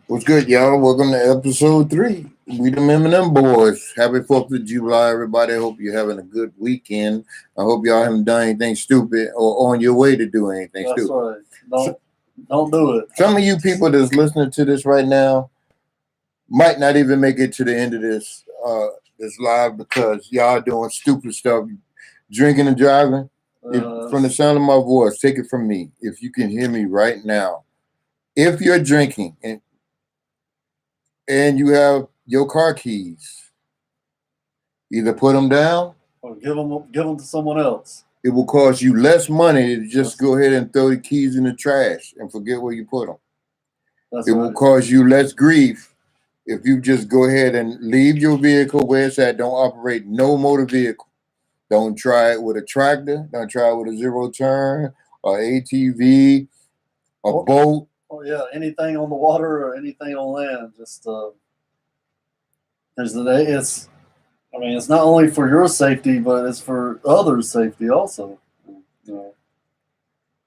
What's good, y'all? Welcome to episode 3. We the M&M boys. Happy 4th of July, everybody. I hope you're having a good weekend. I hope y'all haven't done anything stupid or on your way to do anything That's stupid. right. Don't do it. Some of you people that's listening to this right now might not even make it to the end of this live because y'all doing stupid stuff, drinking and driving. From the sound of my voice, take it from me. If you can hear me right now, if you're drinking and you have your car keys, either put them down or give them to someone else. It will cost you less money to just go ahead and throw the keys in the trash and forget where you put them. It will cause you less grief if you just go ahead and leave your vehicle where it's at. Don't operate no motor vehicle. Don't try it with a tractor. Don't try it with a zero turn or ATV or boat. Oh yeah, anything on the water or anything on land. Just it's not only for your safety, but it's for others' safety also.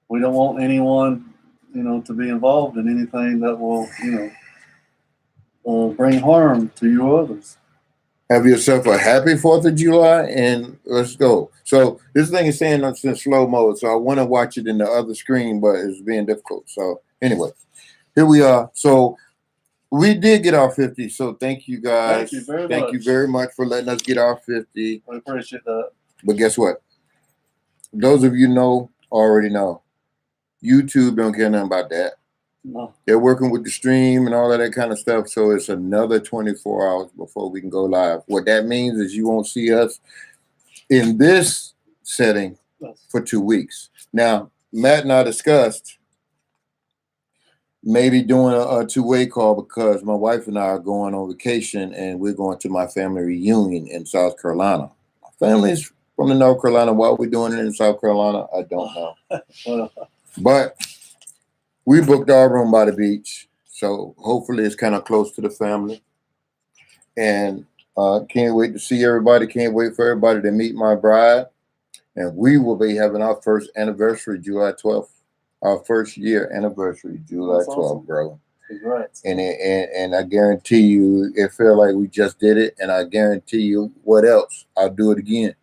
We don't want anyone, to be involved in anything that will, bring harm to you or others. Have yourself a happy 4th of July, and let's go. So this thing is saying it's in slow mode, so I want to watch it in the other screen, but it's being difficult. So anyway, here we are. So we did get our 50, so thank you guys. Thank you very much for letting us get our 50. I appreciate that. But guess what? Those of you already know. YouTube don't care nothing about that. No. They're working with the stream and all of that kind of stuff, so it's another 24 hours before we can go live. What that means is you won't see us in this setting for 2 weeks. Now, Matt and I discussed maybe doing a two-way call because my wife and I are going on vacation and we're going to my family reunion in South Carolina. My family's from the North Carolina. Why we're doing it in South Carolina, I don't know. But we booked our room by the beach, so hopefully it's kind of close to the family. And can't wait to see everybody. Can't wait for everybody to meet my bride. And we will be having our first anniversary July 12th. Our first year anniversary, July 12th, awesome. Bro. Congrats. And I guarantee you, it felt like we just did it. And I guarantee you, what else? I'll do it again.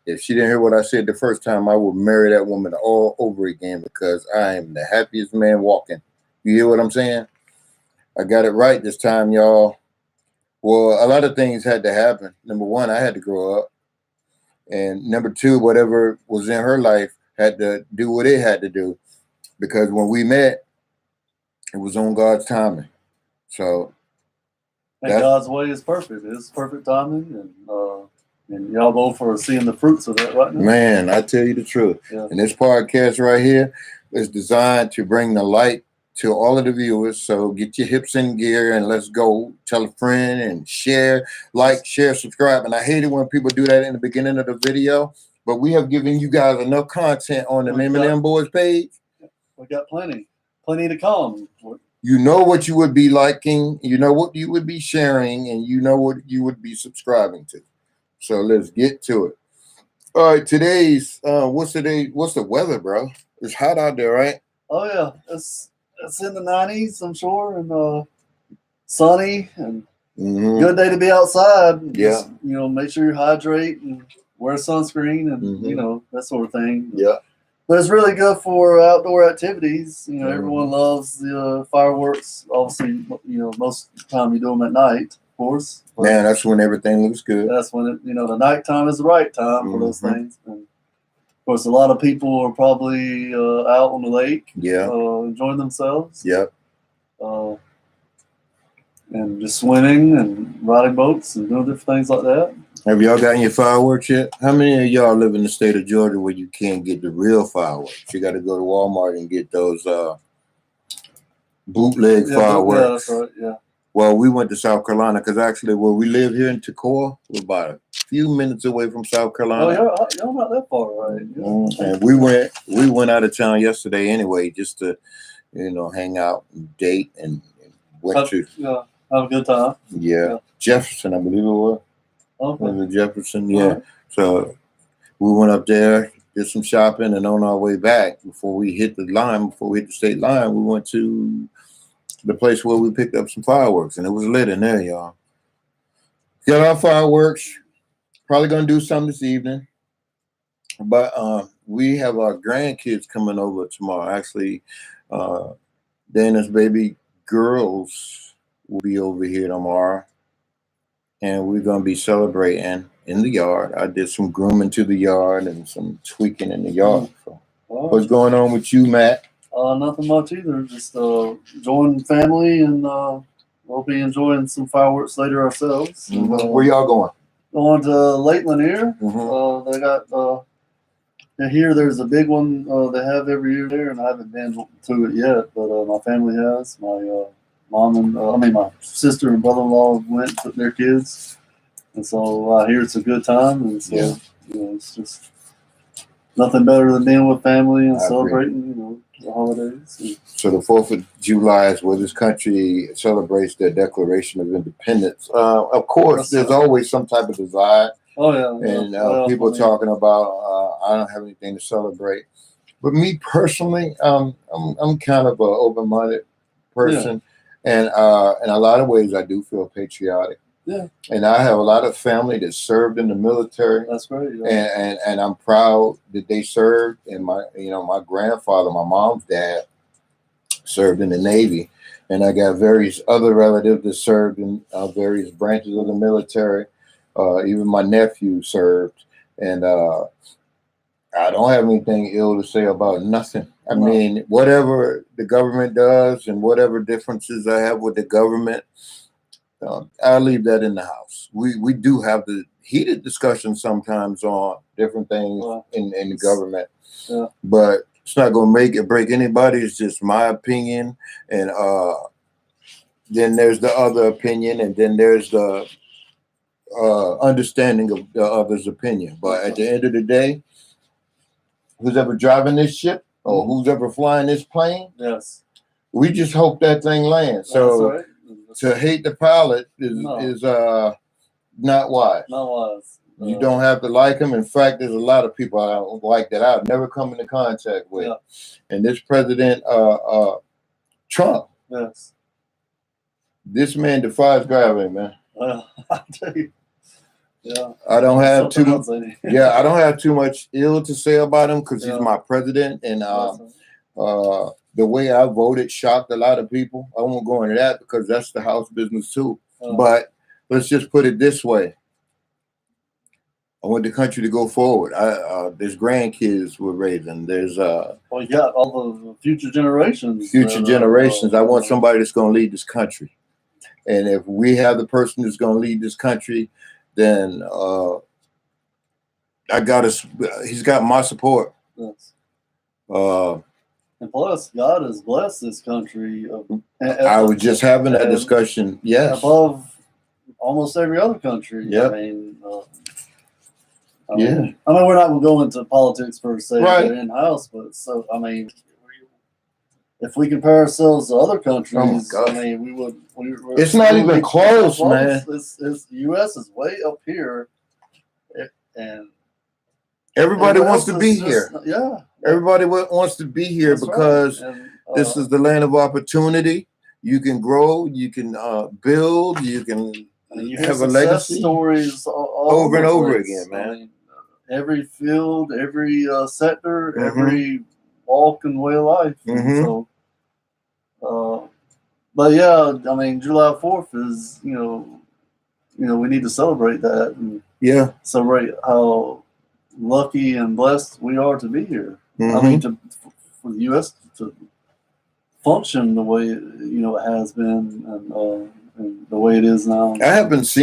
If she didn't hear what I said the first time, I would marry that woman all over again because I am the happiest man walking. You hear what I'm saying? I got it right this time, y'all. Well, a lot of things had to happen. Number one, I had to grow up. And number two, whatever was in her life had to do what it had to do. Because when we met, it was on God's timing. So, and God's way is perfect. It's perfect timing, and y'all both are seeing the fruits of that right now. Man, I tell you the truth. Yeah. And this podcast right here is designed to bring the light to all of the viewers. So get your hips in gear and let's go. Tell a friend and share, share, subscribe. And I hate it when people do that in the beginning of the video. But we have given you guys enough content on the M&M Boys page. We got plenty to come. You know what you would be liking, you know what you would be sharing, and you know what you would be subscribing to. So let's get to it. All right, today's what's the weather, bro? It's hot out there, right? Oh yeah, it's in the 90s, I'm sure, and sunny and good day to be outside. Yeah. Just, make sure you hydrate and wear sunscreen and that sort of thing. Yeah. But it's really good for outdoor activities. Everyone loves the fireworks. Obviously, most of the time you do them at night, of course. Man, that's when everything looks good. That's when the nighttime is the right time for those things. And of course, a lot of people are probably out on the lake, enjoying themselves. Yep. And just swimming and riding boats and doing different things like that. Have y'all gotten your fireworks yet? How many of y'all live in the state of Georgia where you can't get the real fireworks? You got to go to Walmart and get those bootleg fireworks. Yeah, that's right, yeah. Well, we went to South Carolina because actually where we live here in Toccoa, we're about a few minutes away from South Carolina. Oh, y'all not that far, right? Yeah. And we went out of town yesterday anyway, just to, hang out and date and went to. Yeah, have a good time. Yeah. Jefferson, I believe it was. Okay. Was it Jefferson? Yeah. Right. So we went up there, did some shopping, and on our way back, before we hit the state line, we went to the place where we picked up some fireworks, and it was lit in there, y'all. Got our fireworks. Probably gonna do something this evening, but we have our grandkids coming over tomorrow. Actually, Dana's baby girls will be over here tomorrow, and we're gonna be celebrating in the yard. I did some grooming to the yard and some tweaking in the yard. So, what's going on with you, Matt? Nothing much either. Just enjoying family, and we'll be enjoying some fireworks later ourselves. Mm-hmm. Where y'all going? Going to Lake Lanier. Mm-hmm. They got here. There's a big one they have every year there, and I haven't been to it yet. But my family has. My mom and my sister and brother-in-law went with their kids, and so I hear it's a good time. And so it's just nothing better than being with family and celebrating, the holidays. So the 4th of July is where this country celebrates their Declaration of Independence. Of course, there's always some type of divide. Oh yeah, and people talking about I don't have anything to celebrate. But me personally, I'm kind of an open-minded person, and in a lot of ways, I do feel patriotic. Yeah, and I have a lot of family that served in the military. That's right. Yeah. And I'm proud that they served. And my grandfather, my mom's dad, served in the Navy, and I got various other relatives that served in various branches of the military. Even my nephew served, and I don't have anything ill to say about nothing. I mean, whatever the government does and whatever differences I have with the government, I'll leave that in the house. We do have the heated discussion sometimes on different things in the government, but it's not going to make or break anybody. It's just my opinion, and then there's the other opinion, and then there's the understanding of the other's opinion. But at the end of the day, who's ever driving this ship or who's ever flying this plane, we just hope that thing lands. So to hate the pilot is not wise. Not wise. You don't have to like him. In fact, there's a lot of people I don't like that I've never come into contact with. And this President Trump, this man defies gravity, man. I tell you. Yeah. I don't have too much. I don't have too much ill to say about him because he's my president, and the way I voted shocked a lot of people. I won't go into that because that's the House business too. But let's just put it this way: I want the country to go forward. There's grandkids we're raising. There's you got all the future generations. I want somebody that's going to lead this country, and if we have the person that's going to lead this country, then he's got my support. Yes. And plus, God has blessed this country. I was just having that discussion. Yes. Above almost every other country. Yeah. I mean, we're not going to go into politics per se in house, but if we compare ourselves to other countries, we would. It's not even close, man. The U.S. is way up here, and everybody wants to be here. Yeah, everybody wants to be here because this is the land of opportunity. You can grow, you can build, you can have a legacy. Stories all over and over again, man. Every field, every sector, every walk and way of life. So. But yeah, July 4th is, we need to celebrate that and celebrate how lucky and blessed we are to be here. For the U.S. to function the way it has been and the way it is now. I haven't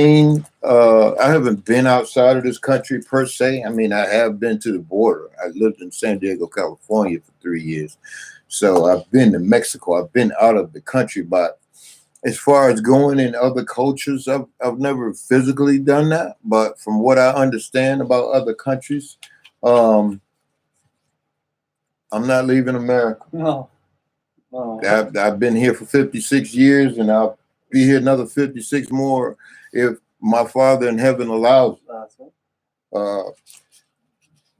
been outside of this country per se. I have been to the border. I lived in San Diego, California for 3 years. So I've been to Mexico. I've been out of the country, but as far as going in other cultures, I've never physically done that. But from what I understand about other countries, I'm not leaving America. No. I've been here for 56 years, and I'll be here another 56 more if my Father in heaven allows it.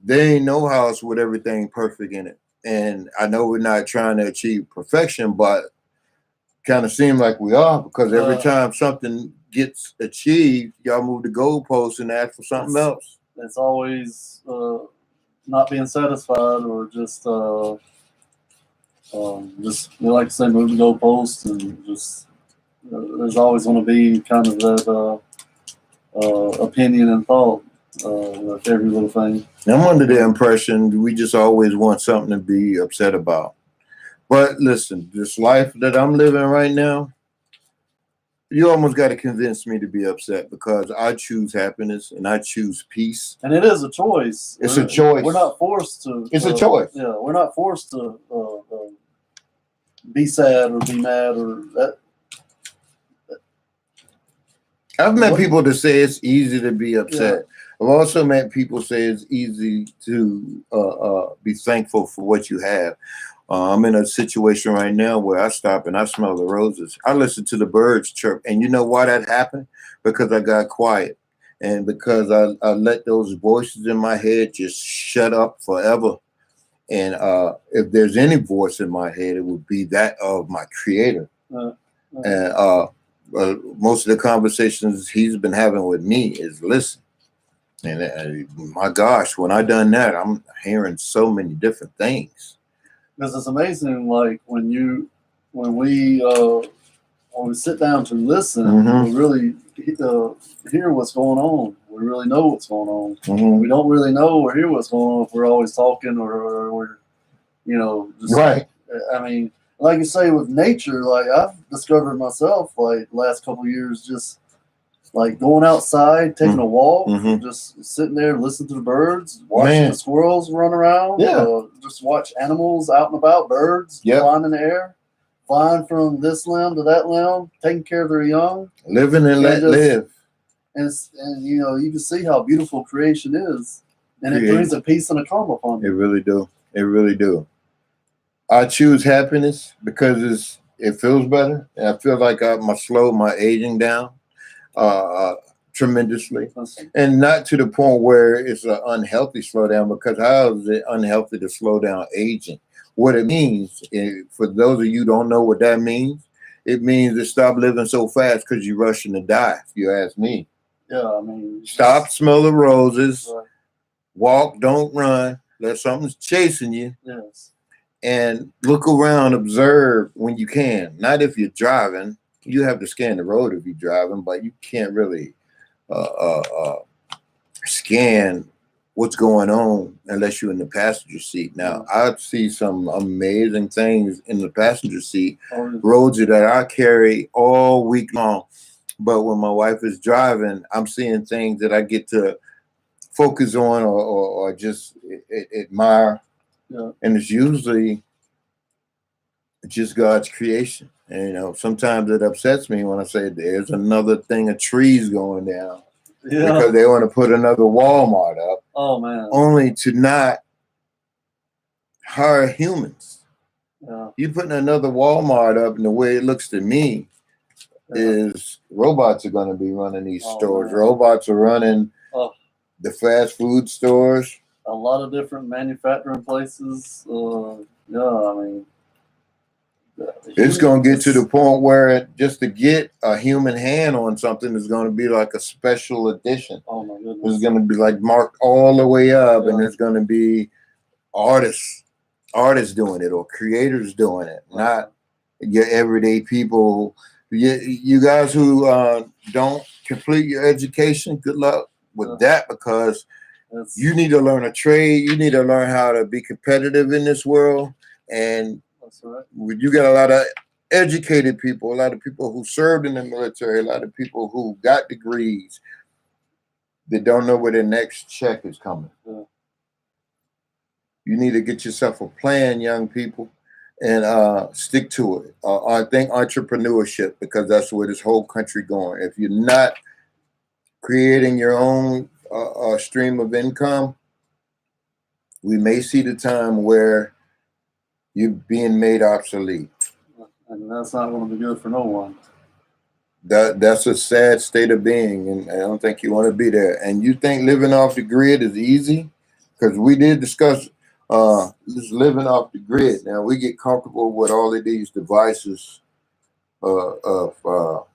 There ain't no house with everything perfect in it. And I know we're not trying to achieve perfection, but kind of seem like we are, because every Uh, time something gets achieved, y'all move the goalposts and ask for something else. It's always not being satisfied, or just we like to say move the goalposts, and just there's always going to be kind of that opinion and thought with every little thing. I'm under the impression we just always want something to be upset about. But listen, this life that I'm living right now, you almost got to convince me to be upset, because I choose happiness and I choose peace. And it is a choice. It's a choice. We're not forced to. It's a choice. Yeah, we're not forced to be sad or be mad or that. I've met people that say it's easy to be upset. Yeah. I've also met people say it's easy to be thankful for what you have. I'm in a situation right now where I stop and I smell the roses. I listen to the birds chirp. And you know why that happened? Because I got quiet. And because I let those voices in my head just shut up forever. And if there's any voice in my head, it would be that of my creator. And most of the conversations he's been having with me is listen. And my gosh, when I done that, I'm hearing so many different things. Because it's amazing, like when we sit down to listen, we really hear what's going on. We really know what's going on. We don't really know or hear what's going on if we're always talking or we're, just right. I mean, like you say with nature, like I've discovered myself, like the last couple of years, just like going outside, taking a walk, just sitting there, listening to the birds, watching the squirrels run around, just watch animals out and about, birds flying in the air, flying from this limb to that limb, taking care of their young, living and let live. And you can see how beautiful creation is, and it brings a peace and a calm upon you. It really do. It really do. I choose happiness because it feels better, and I feel like I slow my aging down tremendously, and not to the point where it's an unhealthy slowdown, because how is it unhealthy to slow down aging? What it means, for those of you who don't know what that means, it means to stop living so fast because you're rushing to die, if you ask me. Yeah, I mean, stop, smell the roses, walk, don't run, let something's chasing you. Yes. And look around, observe when you can. Not if you're driving. You have to scan the road if you're driving, but you can't really scan what's going on unless you're in the passenger seat. Now, I see some amazing things in the passenger seat, roads that I carry all week long. But when my wife is driving, I'm seeing things that I get to focus on or just admire. Yeah. And it's usually just God's creation. And sometimes it upsets me when I say there's another thing of trees going down. Yeah. Because they want to put another Walmart up. Oh man. Only to not hire humans. Yeah. You putting another Walmart up, and the way it looks to me is robots are going to be running these stores. Man. Robots are running the fast food stores. A lot of different manufacturing places. It's going to get to the point where just to get a human hand on something is going to be like a special edition. Oh my goodness. It's going to be like marked all the way up, and it's going to be artists doing it or creators doing it, not your everyday people. You guys who don't complete your education, good luck with that, because you need to learn a trade. You need to learn how to be competitive in this world. And that's right. You got a lot of educated people, a lot of people who served in the military, a lot of people who got degrees that don't know where their next check is coming. Yeah. You need to get yourself a plan, young people, and stick to it. I think entrepreneurship, because that's where this whole country going. If you're not creating your own stream of income, we may see the time where you're being made obsolete. And that's not going to be good for no one. That's a sad state of being, and I don't think you want to be there. And you think living off the grid is easy? Because we did discuss just living off the grid. Now we get comfortable with all of these devices of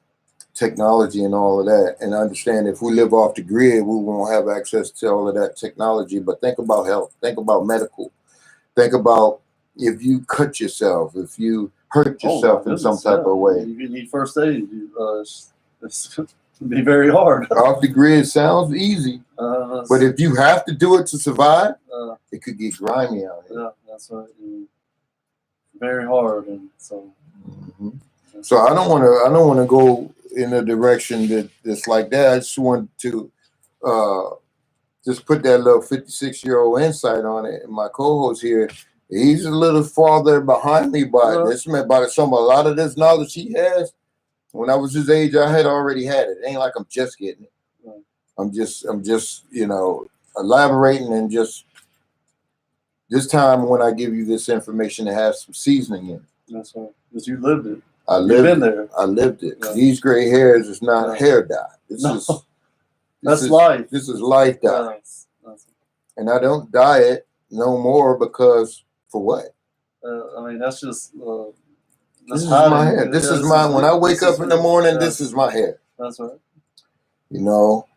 technology and all of that. And I understand if we live off the grid, we won't have access to all of that technology. But think about health. Think about medical. Think about if you cut yourself, if you hurt yourself in some type of way. You need first aid. It's be very hard. Off the grid sounds easy, but if you have to do it to survive, it could get grimy out here. Yeah, that's right. Very hard, and so. So I don't want to go in a direction that's like that. I just want to just put that little 56-year-old insight on it. And my co-host here, he's a little farther behind me, but a lot of this knowledge he has. When I was his age, I had already had it. It ain't like I'm just getting it. Right. I'm just elaborating, and just this time when I give you this information, it has some seasoning in it. That's right. Because you lived it. You've been there. I lived it. Yeah. These gray hairs is not hair dye. That's life. This is life dye. That's and I don't dye it no more because for what? I mean, that's just. This is my hair. This is my. When I wake up in the morning, this is my hair. That's right. You know,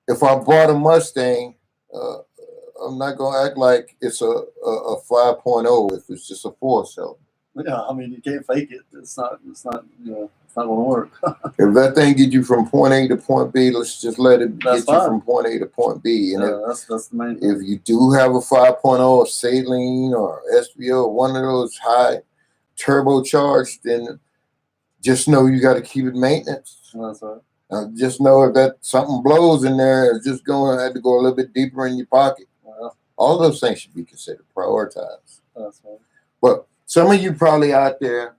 if I bought a Mustang, I'm not gonna act like it's a 5.0 if it's just a 4-cylinder. Yeah, I mean, you can't fake it. It's not. It's not gonna work. If that thing get you from point A to point B, let's just let it get you from point A to point B. And that's the main thing. If you do have a 5.0, a Saline or SVO, one of those high turbocharged, then just know you got to keep it maintenance. That's right. Just know if that something blows in there, it's just going to have to go a little bit deeper in your pocket. All those things should be considered, prioritized. That's right. But some of you probably out there,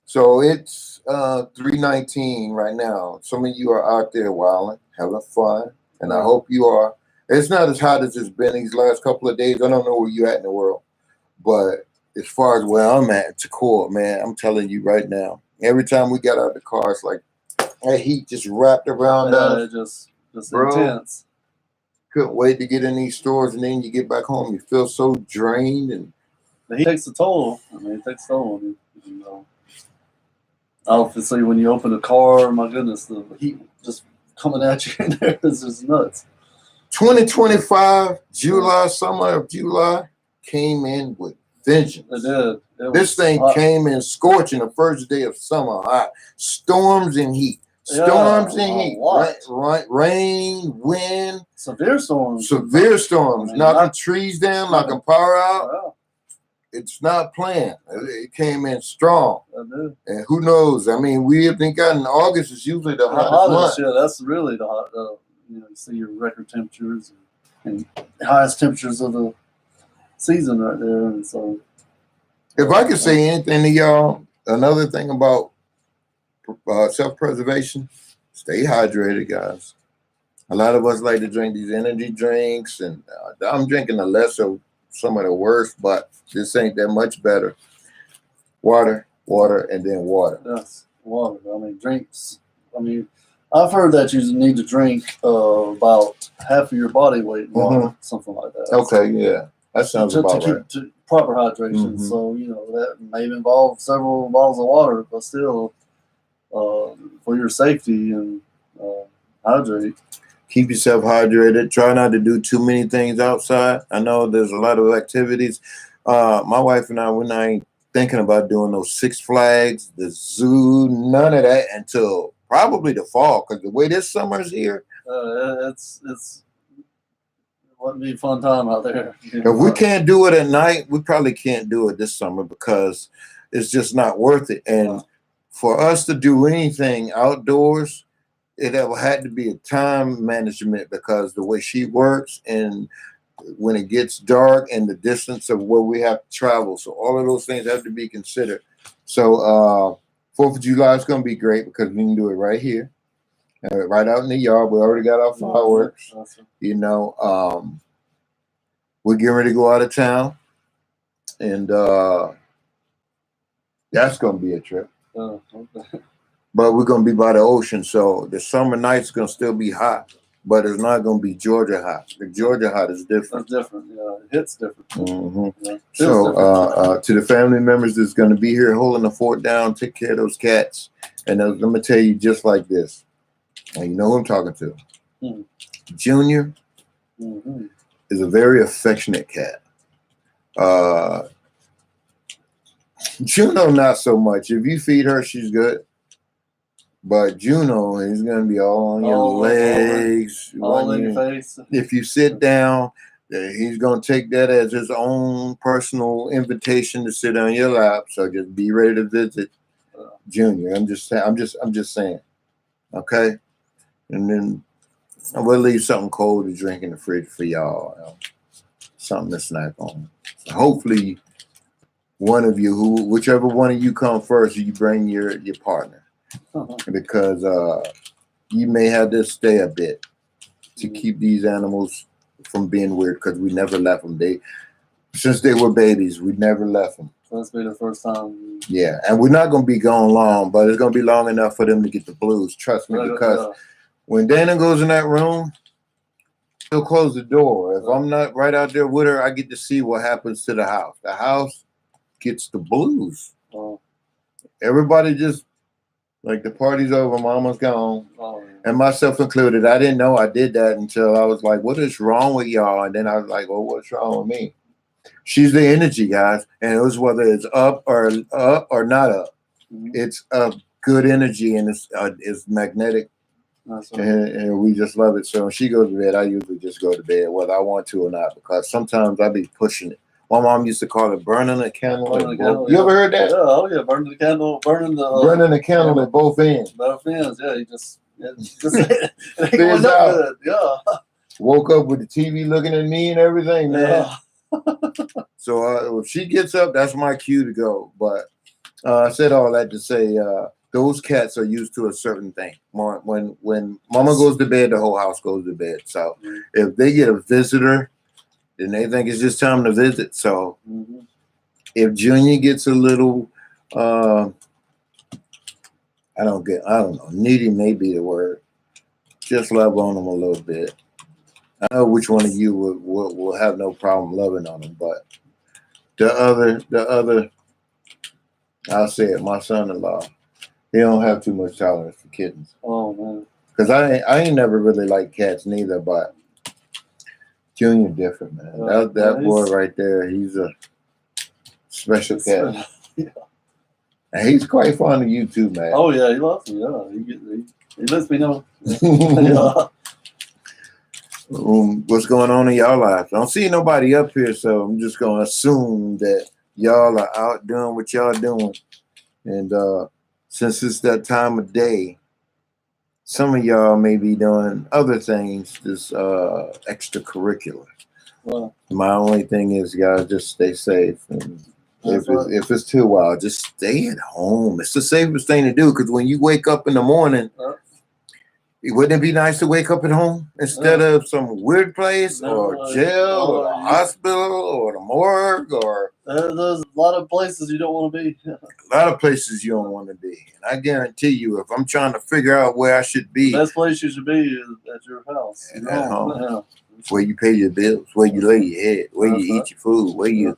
so it's 3:19 right now. Some of you are out there wilding, having fun, and I hope you are. It's not as hot as it's been these last couple of days. I don't know where you at in the world, but as far as where I'm at, Toccoa, man, I'm telling you right now, every time we got out of the car, it's like that heat just wrapped around us. Just intense. Couldn't wait to get in these stores, and then you get back home, you feel so drained, and the heat takes a toll. I mean, it takes a toll on you. Obviously, when you open the car, my goodness, the heat just coming at you in there is just nuts. 2025, summer of July, came in with vengeance. It did. This thing came in scorching the first day of summer. Hot. Storms and heat. Storms and heat. Right. Rain, wind. Severe storms. Knocking trees down, knocking power out. Yeah. It's not planned. It came in strong. And who knows? I mean, we have been gotten August is usually the hottest month. Yeah, that's really the hot. You see your record temperatures and highest temperatures of the season right there. And so, if I could say anything to y'all, another thing about self-preservation, stay hydrated, guys. A lot of us like to drink these energy drinks, and I'm drinking the lesser, some of the worst, but this ain't that much better. Water, and then water. Yes, water. I mean, drinks. I mean, I've heard that you need to drink about half of your body weight in water, something like that. Okay, yeah. That sounds about right. To proper hydration. So, that may involve several bottles of water, but still, for your safety and hydrate. Keep yourself hydrated. Try not to do too many things outside. I know there's a lot of activities. My wife and I, we're not thinking about doing those Six Flags, the zoo, none of that until probably the fall. Because the way this summer's here, it wouldn't be a fun time out there. If we can't do it at night, we probably can't do it this summer because it's just not worth it. And for us to do anything outdoors, it had to be a time management because the way she works and when it gets dark and the distance of where we have to travel. So all of those things have to be considered. So 4th of July is going to be great because we can do it right here, right out in the yard. We already got our fireworks. Awesome. We're getting ready to go out of town, and that's going to be a trip. Okay. But we're going to be by the ocean, so the summer nights going to still be hot. but it's not going to be Georgia hot. The Georgia hot is different. That's different. Yeah, it hits different. Mm-hmm. Yeah, So, to the family members that's going to be here holding the fort down, take care of those cats. And I'm going to tell you just like this. And you know who I'm talking to. Mm-hmm. Junior is a very affectionate cat. Juno, not so much. If you feed her, she's good. But Juno is going to be all on your legs. All in your face. If you sit down, he's going to take that as his own personal invitation to sit on your lap. So just be ready to visit Junior. I'm just saying. Okay? And then we'll leave something cold to drink in the fridge for y'all. Something to snack on. So hopefully, whichever one of you come first, you bring your partner. Because you may have to stay a bit to keep these animals from being weird, because we never left them. Since they were babies, we never left them. So this will be the first time. Yeah, and we're not going to be gone long, but it's going to be long enough for them to get the blues. Trust me, because when Dana goes in that room, she'll close the door. If I'm not right out there with her, I get to see what happens to the house. The house gets the blues. Everybody just, like, the party's over, mama's gone, and myself included. I didn't know I did that until I was like, what is wrong with y'all? And then I was like, well, what's wrong with me? She's the energy, guys, and it was whether it's up or not up. It's a good energy, and it's magnetic, and we just love it. So when she goes to bed, I usually just go to bed, whether I want to or not, because sometimes I be pushing it. My mom used to call it burning a candle. You ever heard that? Yeah, oh yeah, burning the candle, burning the candle at both ends. Both ends, yeah. You just it ain't going up good. Yeah. Woke up with the TV looking at me and everything, man. So if she gets up, that's my cue to go. But I said all that to say those cats are used to a certain thing. When mama goes to bed, the whole house goes to bed. So if they get a visitor, then they think it's just time to visit. So if Junior gets a little, I don't know, needy may be the word. Just love on them a little bit. I know which one of you will have no problem loving on them, but the other, I'll say it, my son-in-law, he don't have too much tolerance for kittens. Oh man. Because I ain't never really liked cats neither, but Junior different, man. That boy right there, he's a special cat. Yeah. And he's quite fond of you too, man. Oh yeah, he loves me. Yeah, he lets me know. Yeah. What's going on in y'all lives? I don't see nobody up here, so I'm just gonna assume that y'all are out doing what y'all doing. And since it's that time of day, some of y'all may be doing other things, just extracurricular. Well, my only thing is, guys, just stay safe. And if it's too wild, just stay at home. It's the safest thing to do, because when you wake up in the morning, wouldn't it be nice to wake up at home instead of some weird place or jail or a hospital or the morgue or... There's a lot of places you don't want to be. A lot of places you don't want to be. And I guarantee you, if I'm trying to figure out where I should be... The best place you should be is at your house. At home. Yeah. Where you pay your bills, where you lay your head, where you eat your food, where you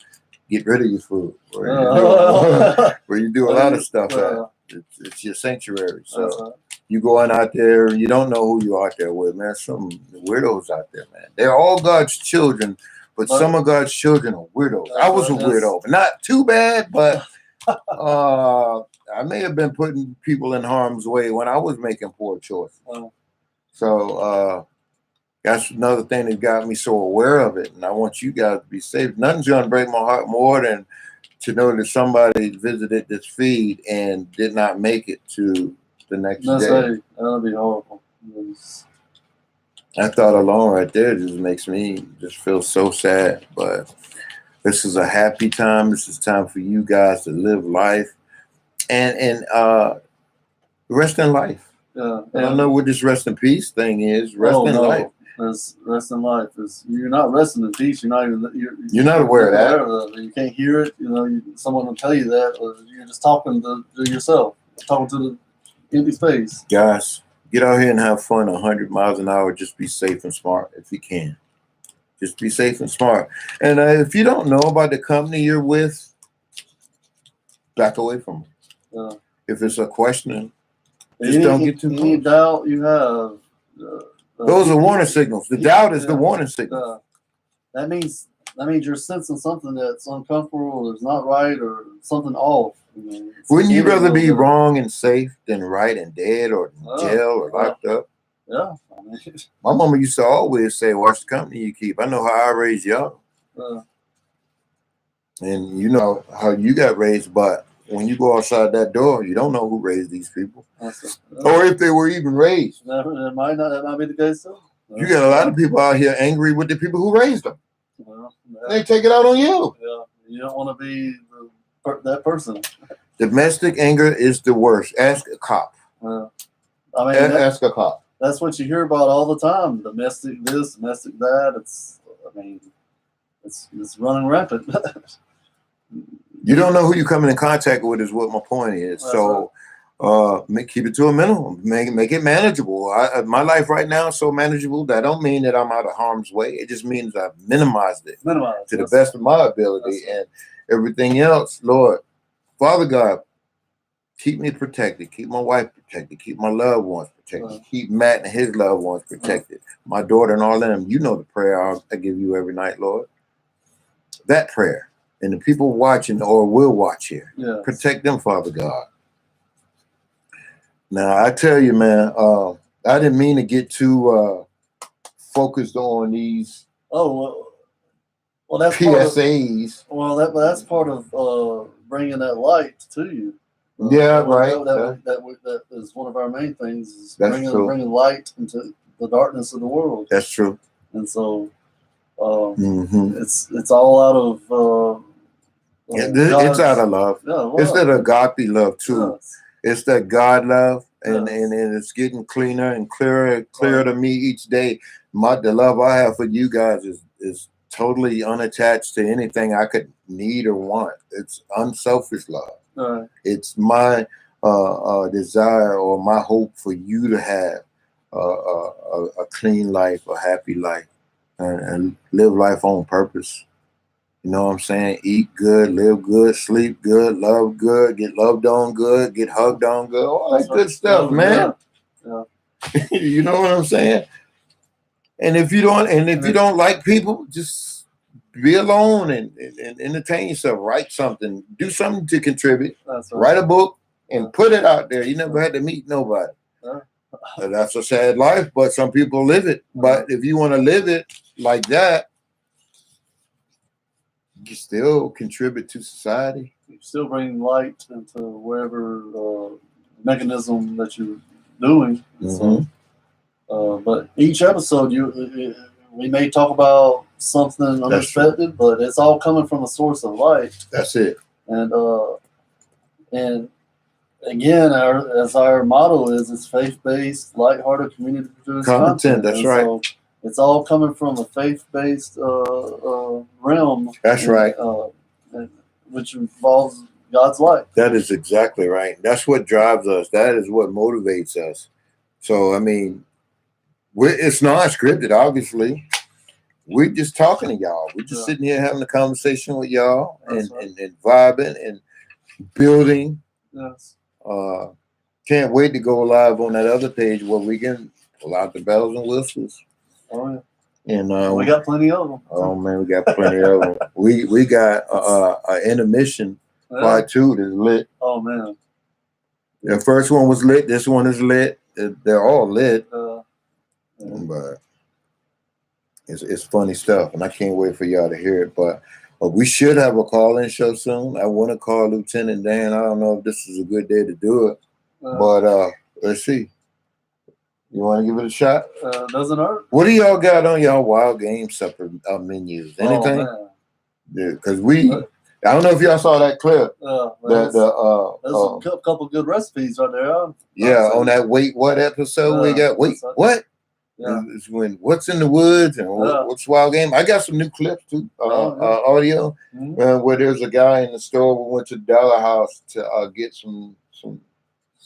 get rid of your food, where you do a lot of stuff at. It's your sanctuary. So you going out there, you don't know who you're out there with, man. Some weirdos out there, man. They're all God's children, but some of God's children are weirdos. I was a weirdo, but not too bad, but I may have been putting people in harm's way when I was making poor choices. So that's another thing that got me so aware of it, and I want you guys to be safe. Nothing's gonna break my heart more than to know that somebody visited this feed and did not make it to the next day. Right. That'll be horrible. That thought alone right there just makes me just feel so sad. But this is a happy time. This is time for you guys to live life and rest in life. Yeah. I don't know what this rest in peace thing is. Rest in life. Rest in life is you're not resting in peace. You're not even you're not aware of that. You can't hear it. You know, someone will tell you that. Or you're just talking to yourself, talking to the empty space. Guys, Get out here and have fun 100 miles an hour. Just be safe and smart if you can. Just be safe and smart. And if you don't know about the company you're with, back away from them. If it's a question, just don't get too close. Any doubt you have, those are warning signals. The doubt is the warning signal. That means you're sensing something that's uncomfortable, or it's not right, or something off. Wouldn't you rather be wrong and safe than right and dead, or in jail, or locked up? Yeah. My mama used to always say, "Watch the company you keep." I know how I raised y'all, and you know how you got raised. But when you go outside that door, you don't know who raised these people, or if they were even raised. That might be the case too. You got a lot of people out here angry with the people who raised them. They take it out on you. Yeah, you don't want to be that person. Domestic anger is the worst. Ask a cop. Ask a cop. That's what you hear about all the time. Domestic this, domestic that. It's running rampant. You don't know who you're coming in contact with is what my point is. That's so keep it to a minimum. Make it manageable. My life right now is so manageable. That don't mean that I'm out of harm's way. It just means I've minimized it to the best of my ability. And everything else, Lord, Father God, keep me protected. Keep my wife protected. Keep my loved ones protected. Keep Matt and his loved ones protected. My daughter and all of them. You know the prayer I give you every night, Lord. That prayer. And the people watching or will watch here. Yes. Protect them, Father God. Now, I tell you, man, I didn't mean to get too focused on these well, that's PSAs. That's part of bringing that light to you. That is one of our main things, is bringing light into the darkness of the world. That's true. And so it's all out of it's out of love. It's that agape love too. Yes. It's that God love, and it's getting cleaner and clearer to me each day. The love I have for you guys is totally unattached to anything I could need or want. It's unselfish love. It's my desire or my hope for you to have a clean life, a happy life, and live life on purpose. You know what I'm saying? Eat good, live good, sleep good, love good, get loved on good, get hugged on good, all that good stuff, man. Yeah. You know what I'm saying? And if you don't like people, just be alone and entertain yourself. Write something, do something to contribute. Write a book and put it out there. You never had to meet nobody. That's a sad life, but some people live it. But if you want to live it like that, you still contribute to society. You still bring light into wherever mechanism that you're doing. So, but each episode, we may talk about something unexpected, but it's all coming from a source of light. That's it. And again, our motto is, it's faith-based, lighthearted, community-produced content. That's right. So it's all coming from a faith-based realm. That's right. Which involves God's light. That is exactly right. That's what drives us. That is what motivates us. So, I mean, it's non-scripted, obviously. We're just talking to y'all. We're just sitting here having a conversation with y'all and vibing and building. Yes. Can't wait to go live on that other page where we can pull out the bells and whistles. Oh, yeah. And we got plenty of them. Oh man, we got plenty of them. We got an intermission part 2 that's lit. Oh man, the first one was lit. This one is lit. They're all lit. But it's funny stuff, and I can't wait for y'all to hear it. But we should have a call-in show soon. I want to call Lieutenant Dan. I don't know if this is a good day to do it, but let's see. You want to give it a shot? Doesn't hurt. What do y'all got on y'all wild game supper menus? Anything? Yeah, because I don't know if y'all saw that clip. There's a couple good recipes right there. Yeah, on that Wait What episode, we got Wait What? Yeah. It's when What's in the Woods and What's Wild Game. I got some new clips too, audio, where there's a guy in the store. We went to Dollar House to get some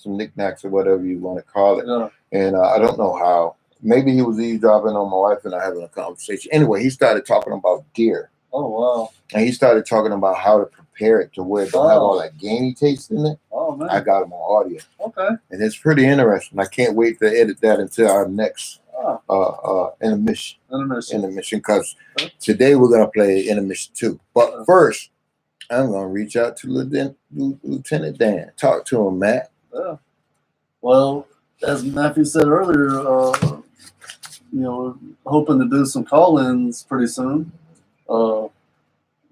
some knickknacks or whatever you want to call it. Yeah. And I don't know how. Maybe he was eavesdropping on my wife and I having a conversation. Anyway, he started talking about deer. Oh, wow. And he started talking about how to prepare it to where it don't have all that gamey taste in it. Oh, man. I got him on audio. Okay. And it's pretty interesting. I can't wait to edit that into our next intermission. Because today we're going to play intermission 2. But first, I'm going to reach out to Lieutenant Dan. Talk to him, Matt. Yeah. Well, as Matthew said earlier, we're hoping to do some call-ins pretty soon.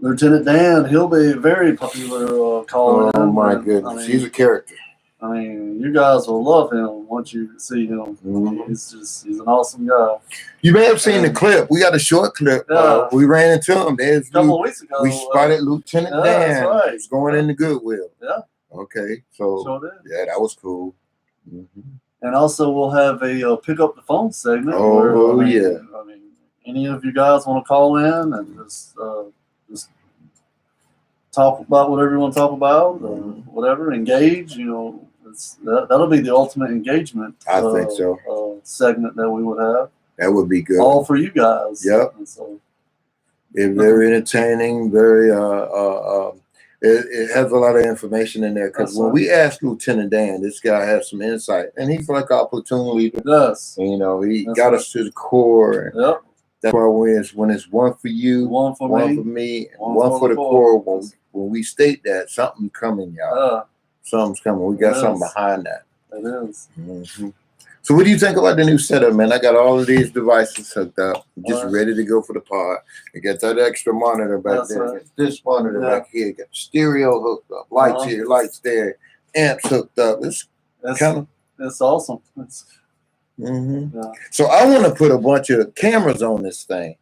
Lieutenant Dan, he'll be very popular call-in. Oh my goodness, he's a character. I mean, you guys will love him once you see him. Mm-hmm. He's an awesome guy. You may have seen the clip. We got a short clip. Yeah. We ran into him. A couple of weeks ago. We spotted Lieutenant Dan. That's right. He's going into Goodwill. Yeah. Okay, so Sure did. yeah, that was cool. Mm-hmm. And also, we'll have a pick up the phone segment. Oh, yeah. I mean, any of you guys want to call in and just talk about whatever you want to talk about, or whatever, engage. That'll be the ultimate engagement. I think so. Segment that we would have. That would be good. All for you guys. Yep. And so, it's very entertaining. Very it has a lot of information in there because when we asked Lieutenant Dan, this guy has some insight, and he's like our platoon leader. Yes. And, he got us to the core. Yep. That's why when it's one for you, one for me, and one for the core. When we state that, something coming, y'all. Something's coming. We got something behind that. It is. Mm-hmm. So what do you think about the new setup, man? I got all of these devices hooked up, just ready to go for the pod. I got that extra monitor back there. Right. Got this monitor back here. Got the stereo hooked up. Lights here, lights there. Amps hooked up. It's awesome. Yeah. So I want to put a bunch of cameras on this thing,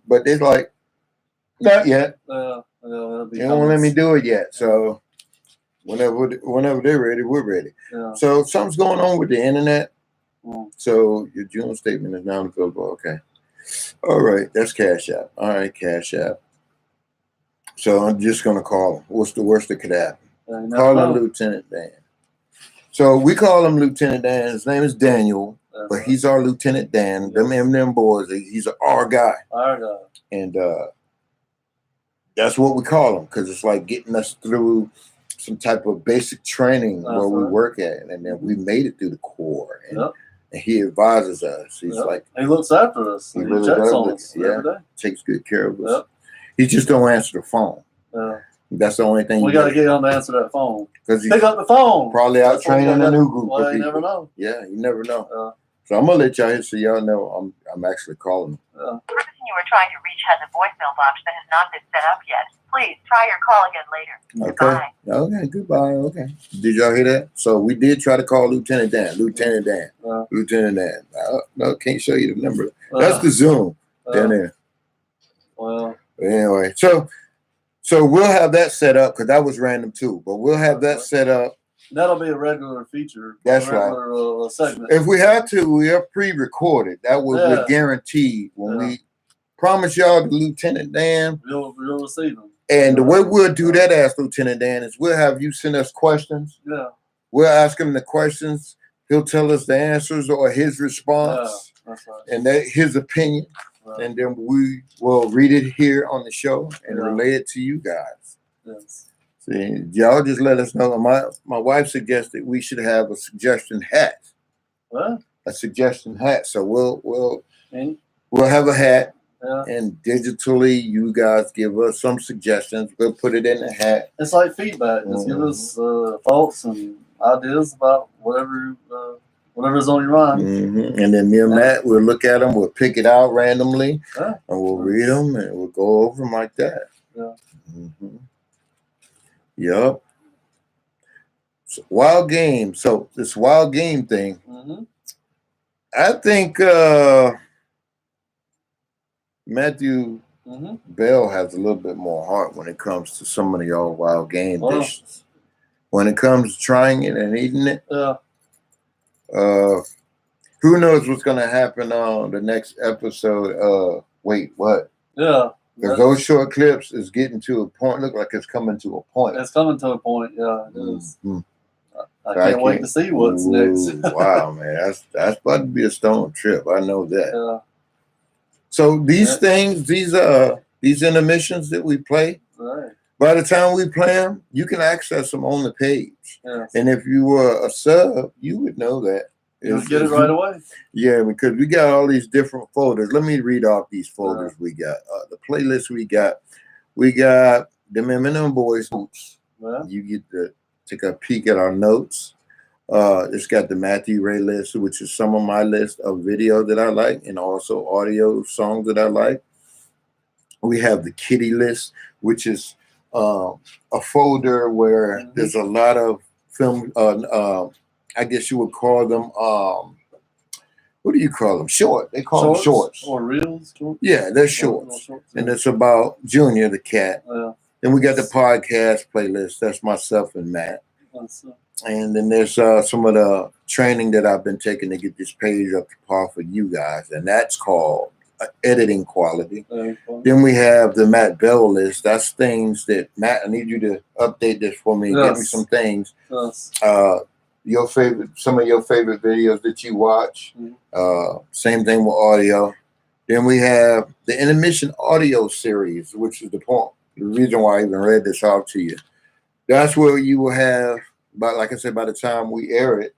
but they're like, not yet. They don't let me do it yet. So whenever they're ready, we're ready. Yeah. So something's going on with the internet. So your June statement is now available. Okay. All right. That's Cash App. All right, Cash App. So I'm just going to call him. What's the worst that could happen? Call him Lieutenant Dan. So we call him Lieutenant Dan. His name is Daniel, but he's our Lieutenant Dan. Them boys, he's our guy. Our guy. And that's what we call him because it's like getting us through some type of basic training where we work at. And then we made it through the core. And he advises us. He's like, he looks after us. He really checks on us every day. Takes good care of us. He just don't answer the phone. That's the only thing. We got to get him to answer that phone. Pick up the phone. Probably out training a new group. Well, you never know. Yeah, you never know. So I'm gonna let y'all hear so y'all know I'm actually calling. The person you were trying to reach has a voicemail box that has not been set up yet. Please try your call again later. Okay. Okay. Goodbye. Okay. Did y'all hear that? So we did try to call Lieutenant Dan. Lieutenant Dan. No, can't show you the number. That's the Zoom down there. Well. Anyway, so we'll have that set up because that was random too. But we'll have that set up. That'll be a regular feature. That's right. Segment. If we have to, we are pre-recorded. That was guaranteed. When we promise y'all the Lieutenant Dan, you'll receive them. And the way we'll do that, as Lieutenant Dan, is we'll have you send us questions. Yeah. We'll ask him the questions. He'll tell us the answers or his response. Yeah, that's right. And his opinion. Right. And then we will read it here on the show and relay it to you guys. Yes. See, y'all just let us know. My wife suggested we should have a suggestion hat. What? A suggestion hat. So we'll have a hat. Yeah. And digitally, you guys give us some suggestions. We'll put it in the hat. It's like feedback. Just give us thoughts and ideas about whatever's on your mind. And then me and Matt, we'll look at them. We'll pick it out randomly, and we'll read them, and we'll go over them like that. Yeah. Yep. So, wild game. So this wild game thing, I think Matthew Bell has a little bit more heart when it comes to some of y'all wild game dishes. When it comes to trying it and eating it, who knows what's gonna happen on the next episode? Wait, what? Yeah. Because those short clips is getting to a point. Look like it's coming to a point. It's coming to a point. Yeah, it is. I can't wait to see what's next. Wow, man, that's about to be a stone trip. I know that. Yeah. So these things, these intermissions that we play, Right. by the time we play them, you can access them on the page. Yes. And if you were a sub, you would know that. You'll get it right away. Yeah, because we got all these different folders. Let me read off these folders we got. The playlist we got the Eminem Boys notes. Yeah. You get to take a peek at our notes. It's got the Matthew Ray list, which is some of my list of videos that I like, and also audio songs that I like. We have the Kitty list, which is a folder where there's a lot of film. I guess you would call them. What do you call them? Short. They call them shorts or reels. Shorts? Yeah, they're shorts, and it's about Junior the cat. Then we got the podcast playlist. That's myself and Matt. And then there's some of the training that I've been taking to get this page up to par for you guys, and that's called editing quality. Then we have the Matt Bell list. That's things that Matt, I need you to update this for me. Give me some things. Your favorite, some of your favorite videos that you watch. Same thing with audio. Then we have the intermission audio series, which is the reason why I even read this out to you. That's where you will have, but like I said, by the time we air it,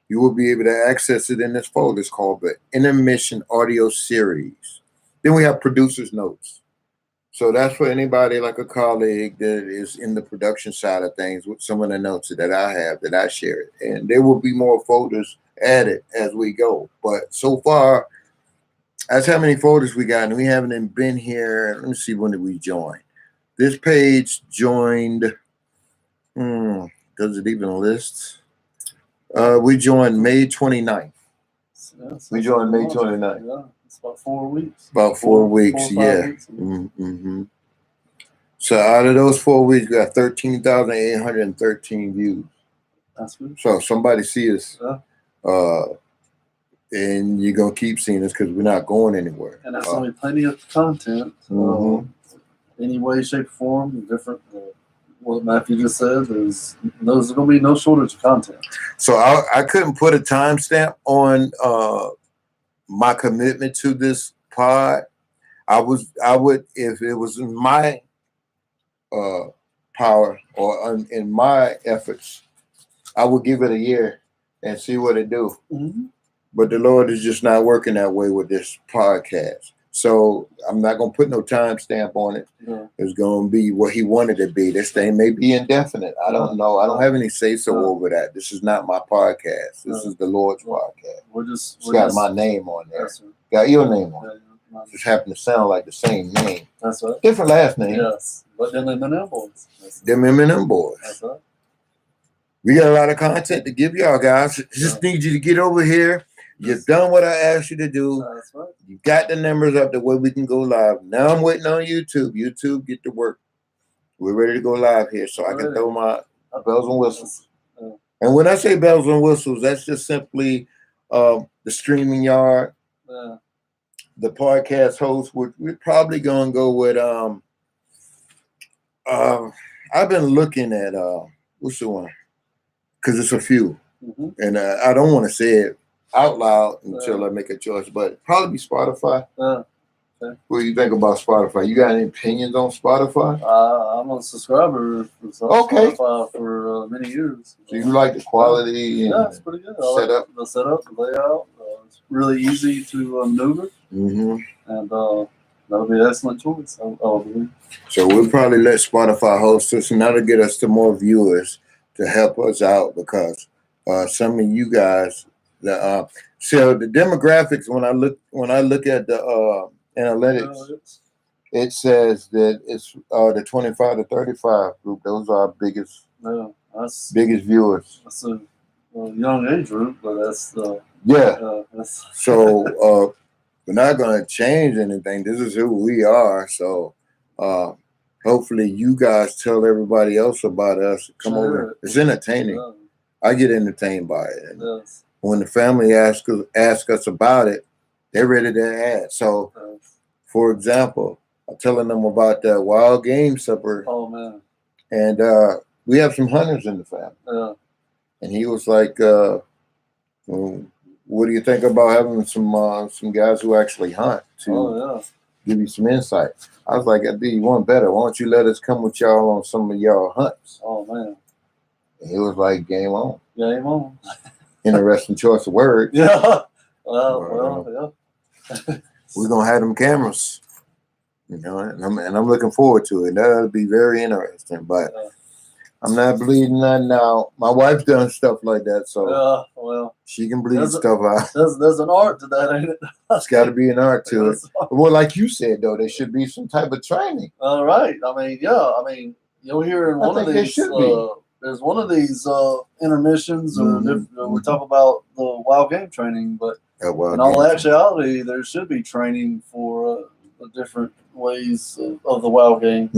you will be able to access it in this folder. It's called the Intermission Audio Series. Then we have producer's notes. So that's for anybody like a colleague that is in the production side of things with some of the notes that I have that I share it. And there will be more folders added as we go. But so far, that's how many folders we got. And we haven't been here. Let me see, when did we join? This page joined, does it even list? We joined May 29th. We joined May 29th. Yeah, it's about 4 weeks. About 4 weeks, yeah. So out of those 4 weeks, we got 13,813 views. That's good. So if somebody see us, and you're going to keep seeing us because we're not going anywhere. And that's only plenty of content. Any way, shape, or form, different. What Matthew just said, there's going to be no shortage of content. So I couldn't put a timestamp on my commitment to this pod. I would, if it was in my power or in my efforts, I would give it a year and see what it do. But the Lord is just not working that way with this podcast. So I'm not going to put no timestamp on it. It's going to be what he wanted to be. This thing may be indefinite. I don't know. I don't have any say-so over that. This is not my podcast. This is the Lord's podcast. It's got my name on there. Got your name on it. Just happen to sound like the same name. That's right. Different last name. Yes. But them Eminem Boys. Them Eminem Boys. That's right. We got a lot of content to give y'all guys. Just need you to get over here. You've done what I asked you to do. That's right. You got the numbers up the way we can go live. Now I'm waiting on YouTube. YouTube, get to work. We're ready to go live here, so I can throw my bells and whistles. And when I say bells and whistles, that's just simply the streaming yard, the podcast host. We're probably gonna go with I've been looking at what's the one? Because it's a few, and I don't want to say it out loud until I make a choice, but probably be Spotify. Okay. What do you think about Spotify? You got any opinions on Spotify? I'm a subscriber for Spotify for many years. So you like the quality? And it's pretty good. The setup, the layout. It's really easy to maneuver, and that'll be an excellent choice. I believe. So we'll probably let Spotify host us, and that'll get us to more viewers to help us out because some of you guys. So the demographics, when I look at the analytics, it says that it's the 25 to 35 group. Those are our biggest viewers. That's a young age group, but that's so we're not going to change anything. This is who we are. So hopefully you guys tell everybody else about us. Come over. It's entertaining. I get entertained by it. And when the family ask us about it, they're ready to add. So, for example, I'm telling them about the wild game supper. Oh man! And we have some hunters in the family. and he was like, well, "What do you think about having some guys who actually hunt to Oh give you some insight?" I was like, "I do you one better. Why don't you let us come with y'all on some of y'all hunts?" yeah. Oh man. And he was like, "Game on." Game on. Interesting choice of words. Yeah. Well, yeah. We're gonna have them cameras, and I'm looking forward to it. That'll be very interesting. But Yeah. I'm not bleeding nothing out. My wife's done stuff like that, so Yeah, well, she can bleed There's a- stuff out. there's an art to that, ain't it? It's got to be an art to it. That's- Well, like you said, though, there should be some type of training. All right. I mean, yeah. I mean, you'll hear in I one of think there these. should be. There's one of these intermissions, or Mhm. we talk about the wild game training, but in all actuality, there should be training for the different ways of the wild game,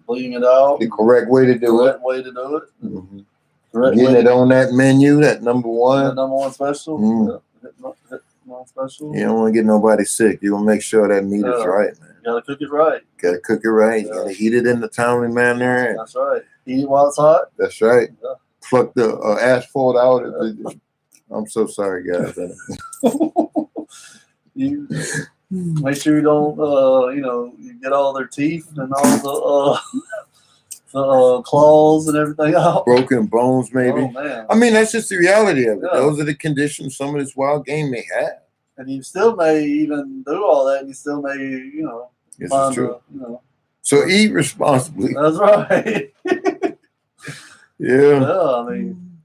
bleeding it out, The correct way to do it. correct way to do it, Mhm. correct Getting way it to on that menu, that number the one. number one special. Mm. Yeah, hit one special. You don't want to get nobody sick. You want to make sure that meat is Yeah. right, man. You gotta cook it right. Got to cook it right. You Yeah. got to heat it in the timely manner. That's right. Eat it while it's hot. That's right. Yeah. Pluck the asphalt out. I'm so sorry, guys. You make sure you don't, you get all their teeth and all the claws and everything out. Broken bones, maybe. Oh man! I mean, that's just the reality of it. Yeah. Those are the conditions some of this wild game may have. And you still may even do all that, and you still may, This is find true. a, So eat responsibly. That's right. Yeah. Yeah, I mean,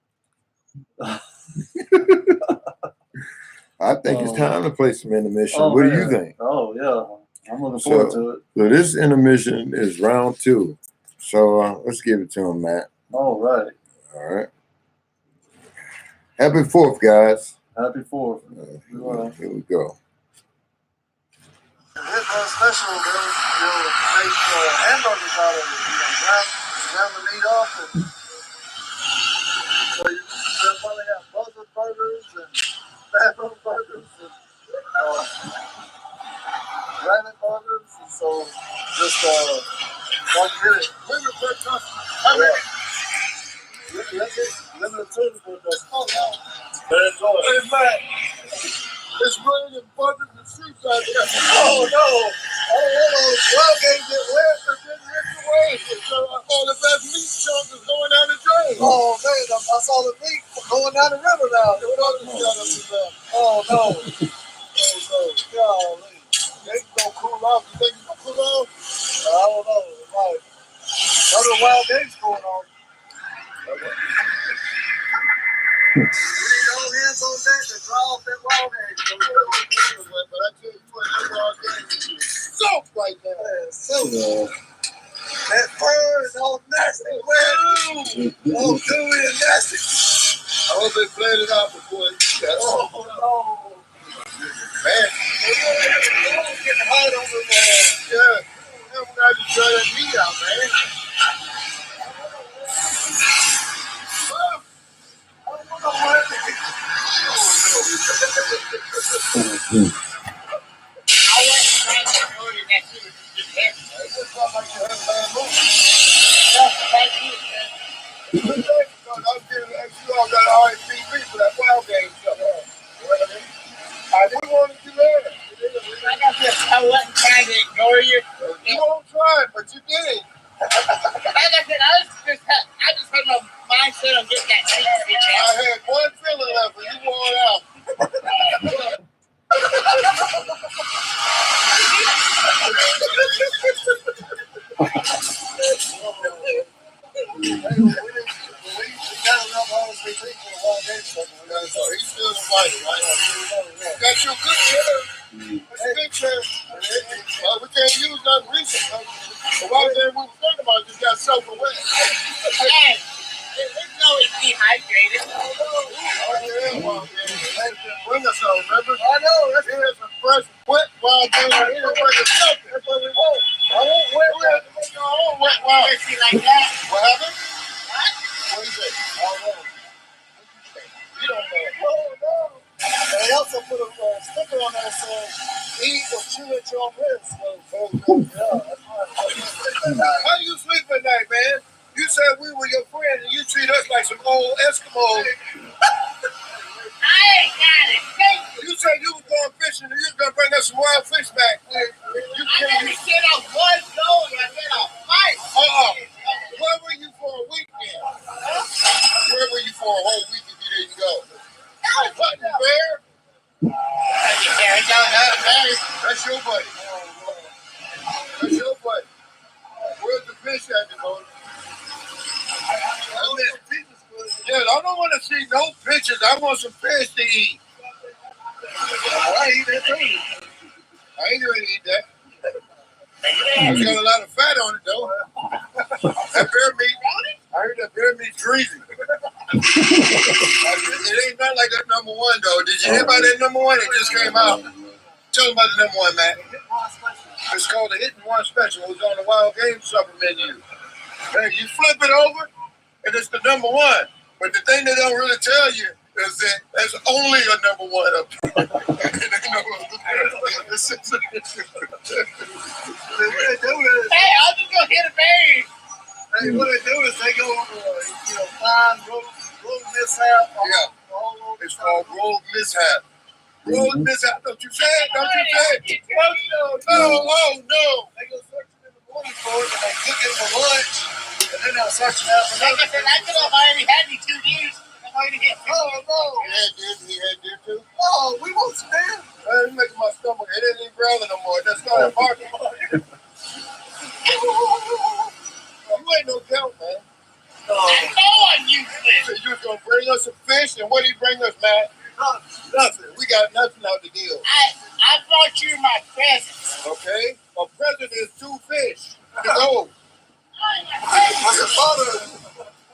I think it's time to play some intermission. oh, What do man. you think? Oh yeah, I'm looking forward to it. So this intermission is round 2. So let's give it to him, Matt. All right. All right. Happy 4th, guys. Happy 4th. Here we go. Special, you'll make hamburgers out of it. Ground the meat off, and so they'll probably have buzzard burgers and bathroom burgers and granite burgers. And so just don't get it. Limited per customer. Limited to per customer. Enjoy. Hey, man. It's raining buzzards and sheep out there. Oh, no. Oh, wild game get wet, but then ripped away. So all the best meat chunks is going down the drain. Oh, man, I saw the meat going down the river now. Oh, no. Oh, no. Golly. They gonna cool off. You think it's gonna cool off? I don't know. Like, other wild games going on. Okay. We need all hands on deck to draw off that wild game. But I tell you what, that wild game is soft right now. Yeah, that fur is all nasty, wet, all gooey and nasty. I hope they played it out before it got no. Man, it's getting hot on the yeah. Now you try that meat out, man. I wasn't trying to ignore you. You won't try, but you did. Like I said, I just had my mindset on getting that seat. I had one feeling left, but you wore it out. He's still invited, right? Got you a good chair. It's a big chair. We can't use nothing recent. The water that we were talking about just got soaking wet. Hey, it's always dehydrated. Oh, yeah, well, bring us out, remember? I know. Let's hear some fresh, wet wild game. We don't bring us nothing. That's what we want. I want wet wild. I want wet wild. Like that. What happened? What is it? I don't know. You don't know. Oh, no. And they also put a sticker on there saying, eat or chew at your own risk. Yeah, that's right. How you sleep at night, man? You said we were your friend and you treat us like some old Eskimos. I ain't got it. You said you was going fishing and you was gonna bring us some wild fish back. You I never said I was going. I said I might. Where were you for a weekend? Where were you for a whole week if you didn't go? Hunting bear? That's your buddy. That's your buddy. Where's the fish at, Dakota? Yeah, I don't want to see no pictures. I want some fish to eat. I eat that too. I ain't gonna eat that. It's got a lot of fat on it though. That bear meat, I heard that bear meat's greasy. It ain't not like that number one though. Did you hear about that number one? It just came out. Tell them about the number one, man. It's called the Hit and One Special. It was on the Wild Game Supper menu. Hey, you flip it over, and it's the number one. But the thing they don't really tell you is that there's only a number one up there. Hey, I'll just go hit a berry. Hey, what they do is they go, find road mishap. Yeah. It's called road mishap. Road mishap. Don't you say it? Don't you say it? No. They go searching in the morning for it, and they cook it for lunch, and then they'll search it out for Like I lunch. said, I could have already had me 2 years. I've already hit 2. He had deer too. Oh, we want some damn. It's making my stomach. It ain't even growling no more. That's not a barking. You ain't no count, man. I know I'm useless. So you was gonna bring us some fish, and what did he bring us, man? Nothing. We got nothing out the deal. I brought you my presents. Okay? A present is 2 fish to go. What's the father?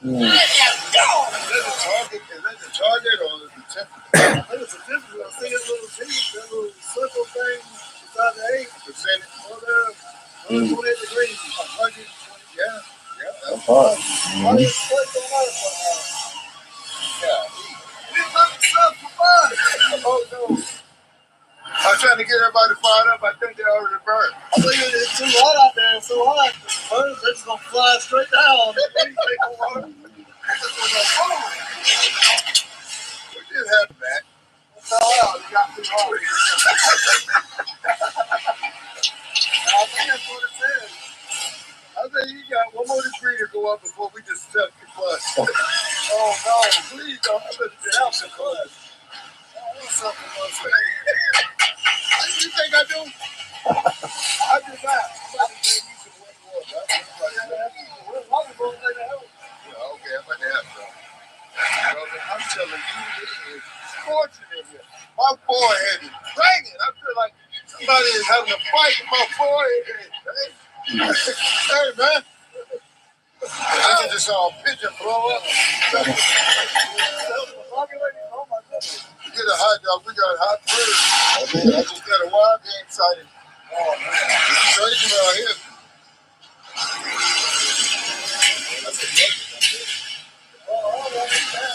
I am gone. Is that the target or the temple? I think it's a difference. I see that little piece, that little circle thing beside the 8%. Oh, there. 128 degrees. 120. Yeah. That's hot. Why is it so hot? Yeah. We love stuff for fun. Oh no. I'm trying to get everybody fired up. I think they already burned. I think it's too hot out there. It's so hot. Birds, they're just going to fly straight down. We did have that. It's all out. It got too hot. I think that's what it says. I think you got one more degree to go up before we just step the bus. Oh, no. Please don't. I better get out the bus. You think I do? I do not. I'm about to take you some wet water. Yeah, okay, I'm about to have some. Brother, I'm telling you, this is scorching in here. My forehead is banging. I feel like somebody is having a fight with my forehead. Hey, man. I can just saw a pigeon blow up. Get a hot dog. We got hot birds. I just got a wild game sighting. Oh, man. It's crazy around here.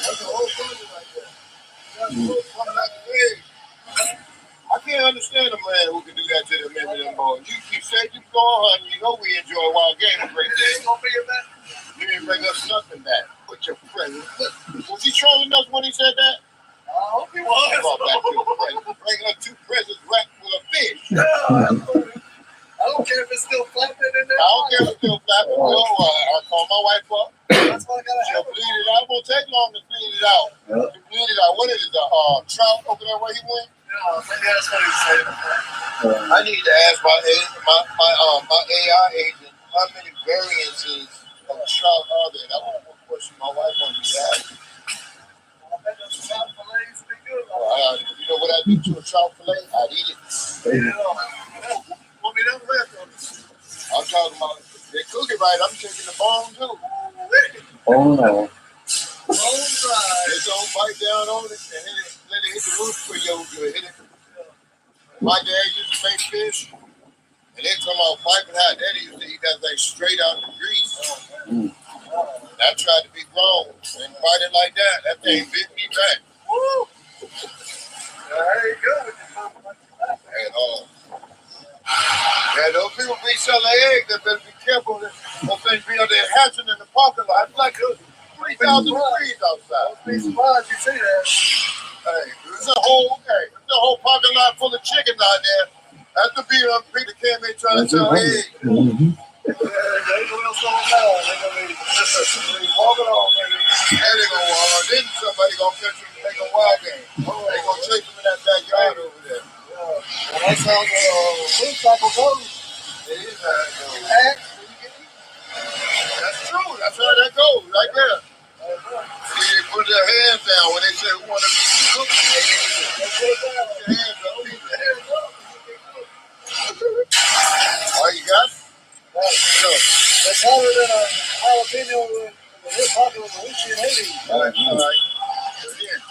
That's a whole building right there. That's a whole coming out the bed. I can't understand a man who can do that to them every them boys. You said you go on hunting. You know we enjoy wild game a great deal. You didn't bring us nothing back. Put your present. Was he trolling us when he said that? I hope he was. Bring us 2 presents wrapped with a fish. I don't care if it's still flapping in there. I don't care if it's still flapping. Well, I call my wife up. That's what I gotta She'll have. bleed it out. It won't take long to bleed it out. Yeah. You bleed it out. What is it? The trout over there where he went? No, maybe that's what he said. I need to ask my AI agent how many variances of trout are there. That was one question my wife wanted me to ask. I bet those trout fillets would be good. You know what I do to a trout fillet? I'd eat it. Want me to left on this? I'm talking about they cook it right. I'm taking the bone too. Oh no. Bone dry. They don't bite down on it and hit it, let it hit the roof for you. Hit it. My dad used to make fish, and they come out piping hot. Daddy used to eat that thing straight out the grease. I tried to be grown and bite it like that. That thing bit me back. Woo! There you go. And yeah, those people be selling eggs. They better be careful. Those things be out there hatching in the parking lot. It's like 3,000 degrees outside. Be surprised you see that. Hey, there's a whole parking lot full of chickens out there. After people came in trying to sell eggs. They will slow down. They're gonna be walking on, baby. And they gonna walk. Then somebody gonna catch them and make a wild game. They gonna chase them in that backyard over there. Well, that's how the food cycle goes. It is how it goes. You act, then you get eaten. That's true. That's how that goes, right there. See, they put their hands down when they say who want to be cooked. They put their hands up. Keep their hands up. All you got? Sure. It's hotter than a jalapeno in the hip hop of Marucci in Haiti. All right. Again.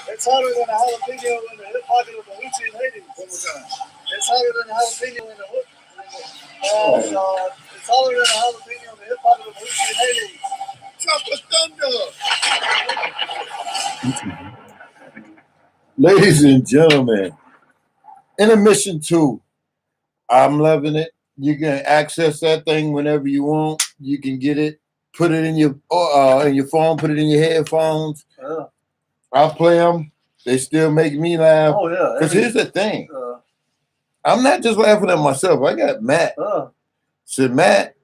It's hotter than a jalapeno in the hip hop of Marucci in Haiti. One more time. It's hotter than a jalapeno in the hook. It's hotter than a jalapeno in the hip hop of Marucci in Haiti. Chopper Thunder. Ladies and gentlemen, intermission 2. I'm loving it. You can access that thing whenever you want. You can get it, put it in your phone, put it in your headphones. Yeah. I play them. They still make me laugh. Oh, yeah. Because here's the thing. I'm not just laughing at myself. I got Matt. So Matt,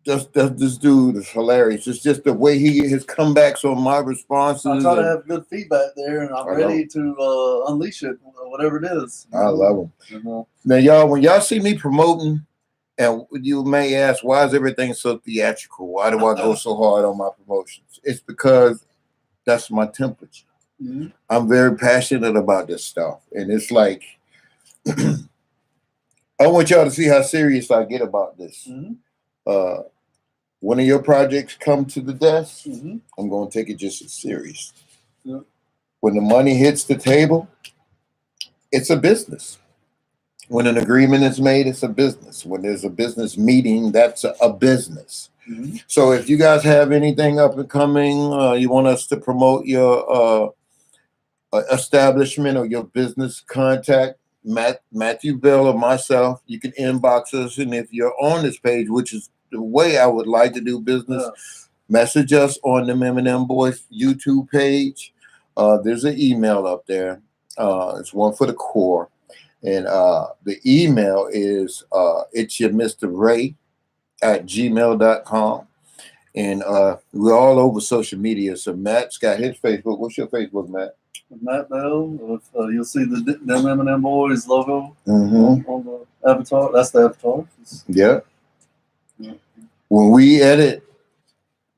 this dude is hilarious. It's just the way his comebacks on my responses. I try to have good feedback there, and I'm ready to unleash it, whatever it is. I love them. Now, y'all, when y'all see me promoting, and you may ask, why is everything so theatrical? Why do I go so hard on my promotions? It's because that's my temperature. Mm-hmm. I'm very passionate about this stuff. And it's like, I want y'all to see how serious I get about this. Mm-hmm. One of your projects come to the desk, Mm-hmm. I'm going to take it just as serious. Yeah. When the money hits the table, it's a business. When an agreement is made, it's a business. When there's a business meeting, that's a business. Mm-hmm. So if you guys have anything up and coming, you want us to promote your establishment or your business, contact Matthew Bell or myself. You can inbox us. And if you're on this page, which is the way I would like to do business, message us on the M&M Boys YouTube page. There's an email up there. It's one for the core. And the email is it's your Mr. Ray at gmail.com. And we're all over social media. So Matt's got his Facebook. What's your Facebook, Matt? Matt Bell. You'll see the M&M Boys logo Mm-hmm. on the avatar. That's the avatar. Yeah. When we edit,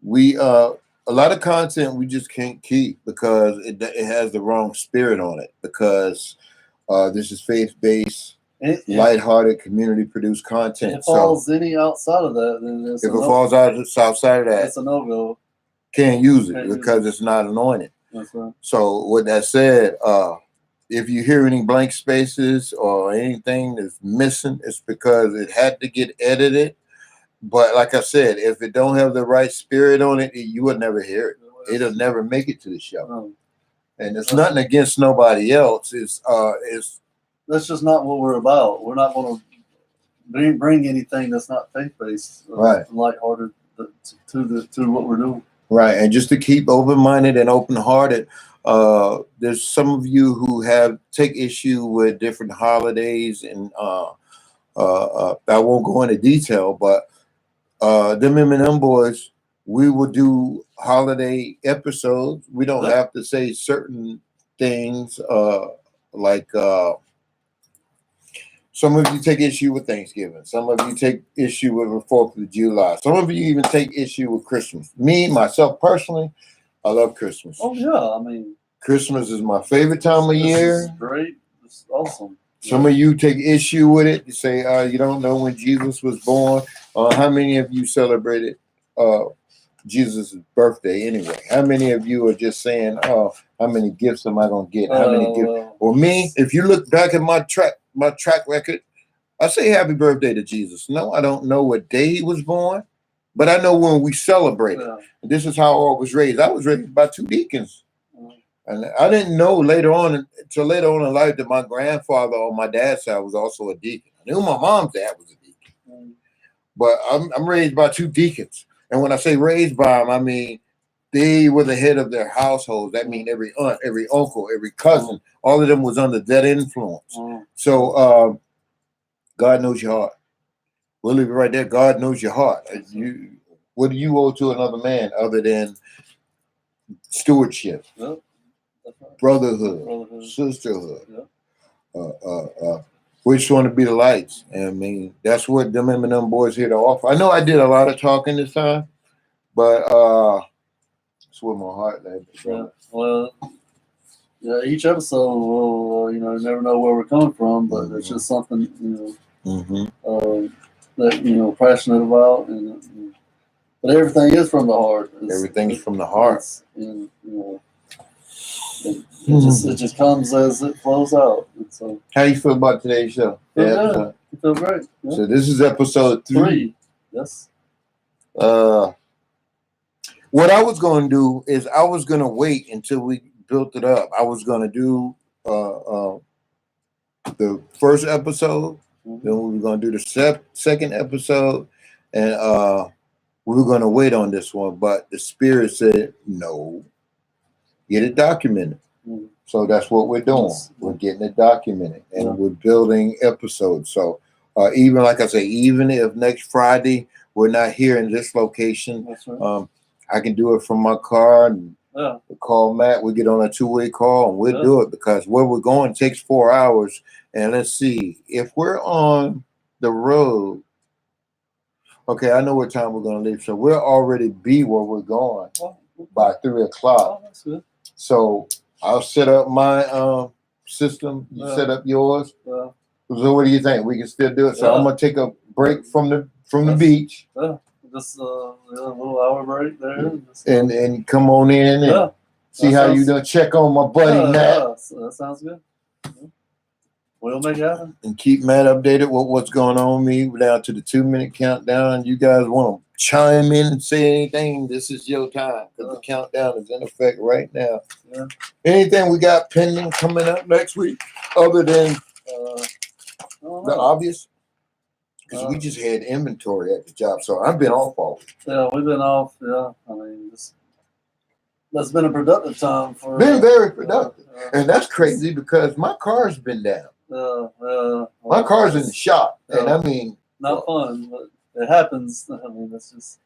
we a lot of content we just can't keep because it has the wrong spirit on it. Because this is faith-based, lighthearted, community-produced content. If it falls any outside of that, then it's if it falls outside of that, it's a no-go. Can't use it Can't use because it's not anointed. That's right. So with that said, if you hear any blank spaces or anything that's missing, it's because it had to get edited. But like I said, if it don't have the right spirit on it, you would never hear it. It'll never make it to the show. And it's nothing against nobody else. It's that's just not what we're about. We're not going to bring anything that's not faith-based, right, lighthearted to what we're doing. Right, and just to keep open-minded and open-hearted. There's some of you who take issue with different holidays, and I won't go into detail, but them M&M Boys, we will do holiday episodes. We don't have to say certain things like some of you take issue with Thanksgiving. Some of you take issue with the 4th of July. Some of you even take issue with Christmas. Me, myself personally, I love Christmas. Oh, yeah. I mean, Christmas is my favorite time of year. It's great. It's awesome. Some of you take issue with it. You say you don't know when Jesus was born. How many of you celebrated Jesus' birthday anyway? How many of you are just saying, oh, how many gifts am I going to get? How many gifts? Or me, if you look back at my track record, I say happy birthday to Jesus. No, I don't know what day he was born, but I know when we celebrate it. And this is how I was raised. I was raised by 2 deacons. And I didn't know until later on in life that my grandfather on my dad's side was also a deacon. I knew my mom's dad was a deacon. But I'm raised by 2 deacons. And when I say raised by them, I mean they were the head of their household. That means every aunt, every uncle, every cousin, all of them was under that influence. So God knows your heart. We'll leave it right there. God knows your heart. What do you owe to another man other than stewardship, Yep. That's right. brotherhood, sisterhood? We just want to be the lights. And I mean, that's what them Eminem boys here to offer. I know I did a lot of talking this time, but it's where my heart lay. Yeah. Well, yeah. Each episode, will you never know where we're coming from, but it's just something that passionate about, and but everything is from the heart. Everything's from the heart, and it just comes as it flows out. And so, how you feel about today's show? Feel good. You feel great. Yeah. So this is episode 3. Yes. What I was going to do is I was going to wait until we built it up. I was going to do the first episode, then we were going to do the second episode, and we were going to wait on this one. But the Spirit said, no, get it documented. So that's what we're doing. We're getting it documented, and we're building episodes. So even like I say, even if next Friday we're not here in this location, That's right. I can do it from my car and call Matt. We get on a 2-way call and we'll do it, because where we're going takes 4 hours. And let's see, if we're on the road, okay, I know what time we're going to leave. So we'll already be where we're going by 3 o'clock. That's good. So I'll set up my system. You set up yours. So what do you think? We can still do it. So I'm going to take a break from the beach. Just a little hour break there. And come on in and see how you doing. Check on my buddy Matt. So that sounds good. We'll make it happen. And keep Matt updated with what's going on with me. We're down to the 2-minute countdown. You guys want to chime in and say anything? This is your time, because the countdown is in effect right now. Yeah. Anything we got pending coming up next week other than the obvious? Because we just had inventory at the job, so I've been off all week. Yeah, we've been off. Yeah, I mean, that's been a productive time for. Been very productive, and that's crazy because my car's been down. My car's in the shop, and I mean, not fun, but it happens. I mean, that's just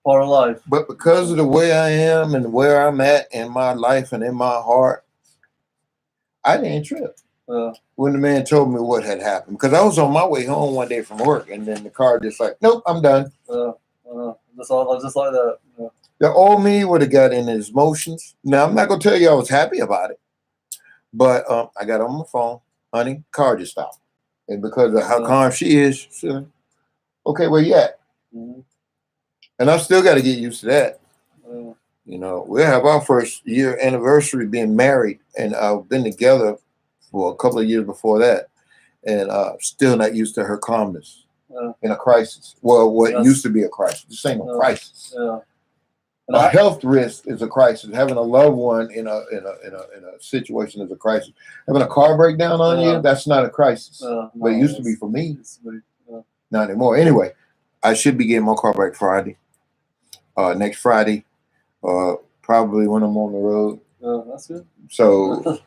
part of life. But because of the way I am and where I'm at in my life and in my heart, I didn't trip. When the man told me what had happened, because I was on my way home one day from work, and then the car just like, nope, I'm done. Just like that. Yeah. The old me would have got in his emotions. Now I'm not gonna tell you I was happy about it, but I got on my phone, honey, car just stopped, and because of how calm she is, she said, okay, where you at? And I still got to get used to that. We'll have our first year anniversary being married, and I've been together for a couple of years before that, and still not used to her calmness in a crisis. Well, what used to be a crisis, this ain't a crisis. A health risk is a crisis. Having a loved one in a situation is a crisis. Having a car break down on you, that's not a crisis. But it used to be for me. Not anymore. Anyway, I should be getting my car back Friday. Next Friday, probably when I'm on the road. That's good. So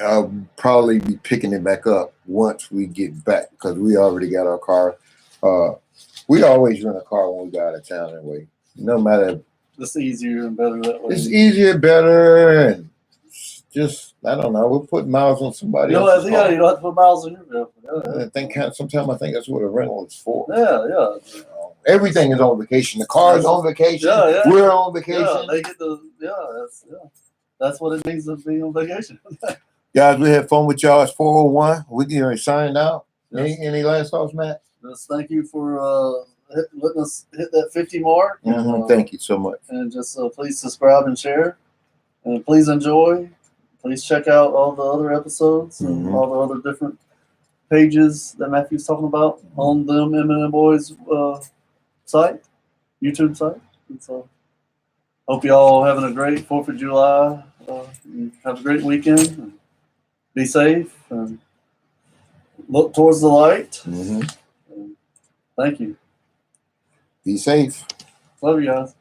I'll probably be picking it back up once we get back, because we already got our car. We always rent a car when we go out of town anyway. No matter. It's easier and better that way. It's easier, better, and just, I don't know. We'll put miles on somebody else. You don't have to put miles on your vehicle. I think sometimes I think that's what a rental is for. Yeah. Everything is on vacation. The car is on vacation. We're on vacation. Yeah, they get that's what it means to be on vacation. Guys, we had fun with y'all. It's 4:01. We can sign out. Yes. Any last thoughts, Matt? Just thank you for letting us hit that 50 mark. Thank you so much. And just please subscribe and share. And please enjoy. Please check out all the other episodes and all the other different pages that Matthew's talking about on them Eminem Boys site, YouTube site. And so hope you all having a great 4th of July. Have a great weekend. And be safe and look towards the light. And thank you. Be safe. Love you guys.